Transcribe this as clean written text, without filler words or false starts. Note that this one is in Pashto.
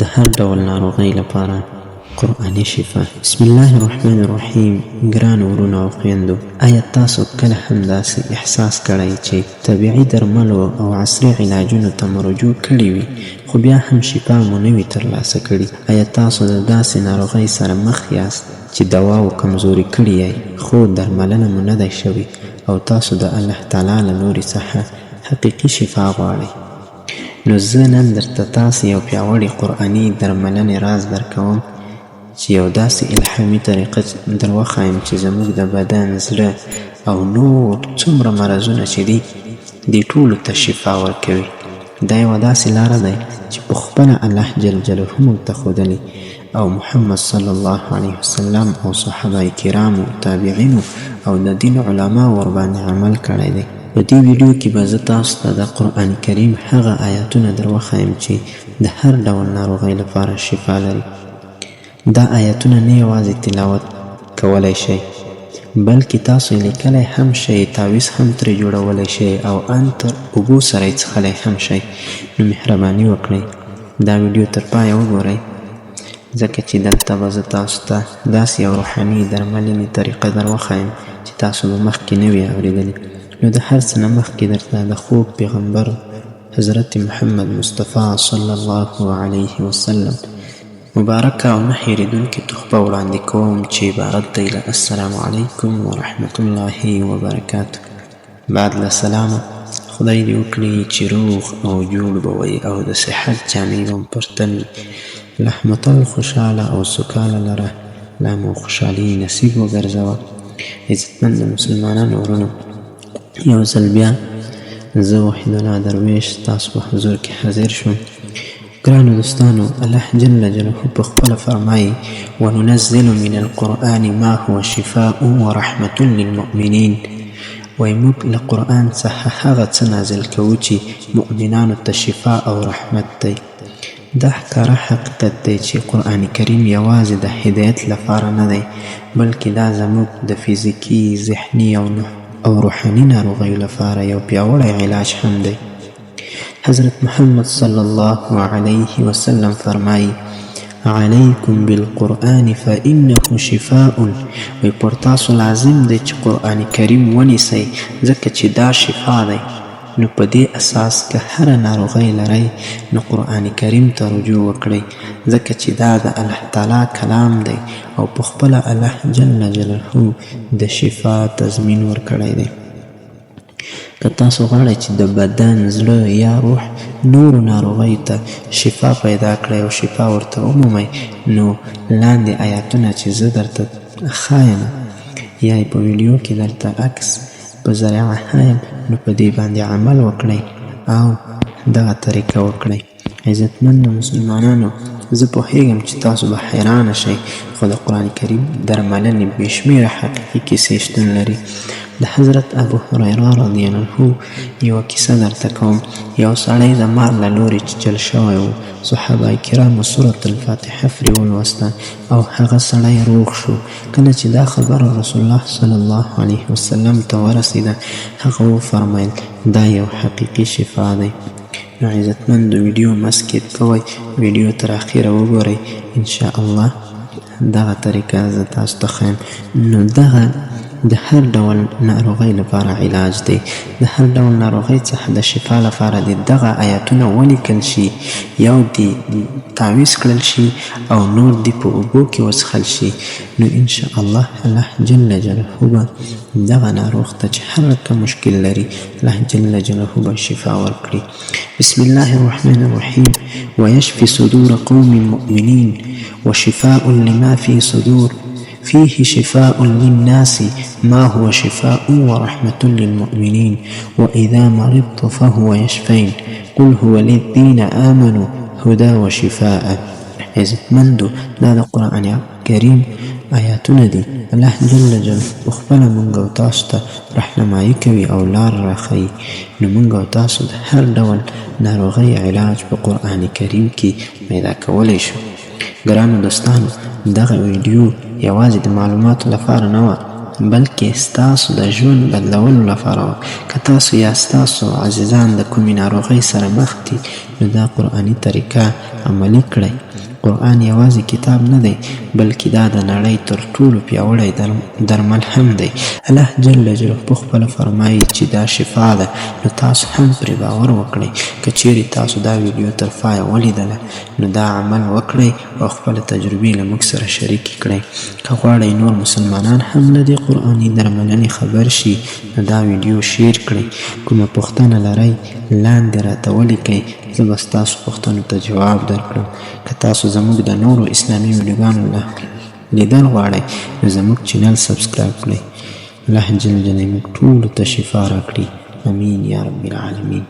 د هر ډول ناروغۍ لپاره قرآني شفا. بسم الله الرحمن الرحیم. ګرانو ورونو او خویندو، آیا تاسو کله هم داسې احساس کړی چې طبیعي درملو او عصري علاجونو ته مو رجوع کړې وي خو بیا هم شفا مو نه وي ترلاسه کړې؟ آیا تاسو د داسې ناروغۍ سره مخ یاست چې دواو کمزوري کړي یې خو درملنه مو نه دی شوې او تاسو د الله تعالی له لوري څخه حقیقي شفا غواړئ؟ نو زه نن درته تاسې یو پیاوړي قرآني درملنې راز درکوم چې یو داسې الهامي طریقه در وښایم چې زموږ د بدن، زړه او نور څومره مرضونه چې دي ټولو ته شفا ورکوي. دا یوه داسې لاره دی چې په خپله الله جل جلاله موږ ته ښودلې او محمد صلی الله علیه وسلم او صحابه کرامو، تابعینو او د دین علما ورباندې عمل کړی دی. په دې ویډیو کې به زه تاسو ته د قرآن کریم هغه آیاتونه در وښایم چې د هر ډول ناروغۍ لپاره شفا لري. دا آیاتونه نه یوازې تلاوت کولی شئ بلکې تاسو یې لیکلی هم شئ، تعویض هم ترې جوړولی شئ او ان تر اوبو سره یې څښلی هم شئ. نو مهرباني وکړئ دا ویډیو تر پایه وګورئ، ځکه چې دلته به زه تاسو ته داسې یو روحاني درملنې طریقه در وښایم چې تاسو به مخکې نه وي اورېدلې. نو د هر څه نه مخکې درته د خوږ پیغمبر حضرت محمد مصطفی صلی الله علیه وسلم مبارکه او نه هېرېدونکې تحفه وړاندې کوم چې عبارت دی له السلام علیکم ورحمة الله وبرکاته. بعد له سلامه، خدای دې وکړي چې روغ او جوړ به وئ او د صحت جامې به مو پر تن وي. رحمتل خوشحاله او سوکاله لره، لا مو خوشحالي نصیب وګرځوه. عزتمند مسلمانانو ورونو، یو ځل بیا زه وحید الله درویش تاسو په حضور کې حاضر شوم. ګرانو دوستانو، الله جل جلاله په خپله فرمایي وننزل من القرآن ما هو شفاء ورحمة للمؤمنین. وایي موږ له قرآن څخه هغه څه نازل کوو چې مؤمنانو ته شفا او رحمت دی. دا ښکاره حقیقت دی چې قرآن کریم یوازې د هدایت لپاره نه دی بلکې دا زموږ د فزیکي، ذهني او روحاني ناروغیو لپاره یو پیاوړی علاج هم دی. حضرت محمد صلی الله علیه وسلم فرمایي علیکم بالقرآن فإنه شفاء. وی پر تاسو لازم دی چې قرآن کریم ونیسئ ځکه چې دا شفا دی. نو په دې اساس که هره ناروغۍ لرئ نو قرآن کریم ته رجوع وکړئ ځکه چې دا د الله تعالی کلام دی او په خپله الله جل جلاله د شفا تضمین ورکړی دی. که تاسو غواړئ چې د بدن، زړه یا روح نورو ناروغیو ته شفا پیدا کړئ او شفا ورته ومومئ نو لاندې آیاتونه چې زه درته ښایم یا په ویډیو کې درته عکس په ذریعه ښایم نو په دې باندې عمل وکړئ او دغه طریقه وکړئ. عزتمندو مسلمانانو، زه پوهیږم چې تاسو به حیرانه شئ خو د قرآن کریم درملنې بې شمېره حقیقي کیسې شتون لري. د حضرت ابو هریره رضی الله عنه یوه کیسه درته کوم. یو سړی د مار له لورې چیچل شوی و. صحابه کرامو سورة الفاتحه پرې ولوسته او هغه سړی روغ شو. کله چې دا خبره رسول الله صلی الله علیه وسلم ته ورسېده هغه وفرمیل دا یو حقیقي شفا دی. نو عزتمندو، ویډیو مه سکیپ کوئ، ویډیو تر اخیره وګورئ. انشاءالله دغه طریقه زه تاسو ته ښایم. نو دغه د هر ډول ناروغۍ لپاره علاج دی. د هر ډول ناروغۍ څخه د شفا لپاره د دغه آیاتونه ولیکل شي، یو دی تعویض کړل شي او نور دی په اوبو کې وڅښل شي. نو انشاءالله الله جل جلاله به دغه ناروغ ته چې هر رقم مشکل لري الله جل جلاله به شفا ورکړي. بسم الله الرحمن الرحیم. ویشفي صدور قوم مؤمنین وشفاء لما في صدور فيه شفاء للناس ما هو شفاء ورحمة للمؤمنين وإذا مرضت فهو يشفين قل هو للذين آمنوا هدى وشفاء. عزتمندو، دا د قرآن کریم آیاتونه دي. الله جل جلاله په خپله موږ او تاسو ته رهنمایي کوي او لار راښیي. نو موږ او تاسو د هر ډول ناروغۍ علاج په قرآن کریم کې پیدا کولی شو. ګرانو دوستانو، دغه ویډیو یوازې د معلوماتو لپاره نه وه بلکې ستاسو د ژوند بدلولو لپاره. که تاسو یا ستاسو عزیزان د کومې ناروغۍ سره مخ دي نو دا قرآني طریقه عملي کړئ. قرآن یوازې کتاب نه دی بلکې دا د نړۍ تر ټولو پیاوړی درمل هم دی. الله جل جلاله خپله فرمایي چې دا شفا ده، نو تاسو هم پرې باور وکړئ. که چیرې تاسو دا ویډیو تر پایه ولیدله نو دا عمل وکړئ او خپله تجربې له موږ سره شریکې کړئ. که غواړئ نور مسلمانان هم له دې قرآني درملنې خبر شي نو دا ویډیو شیر کړئ. کومه پوښتنه لرئ لاندې راته ولیکئ، زه به ستاسو پوښتنو ته جواب درکړم. که تاسو زموږ د نورو اسلامي ویډیوګانو لیدل غواړئ نو زموږ چینل سبسکرایب کړئ. الله جل جلاله موږ ټولو ته شفا راکړي. امین یا رب العالمین.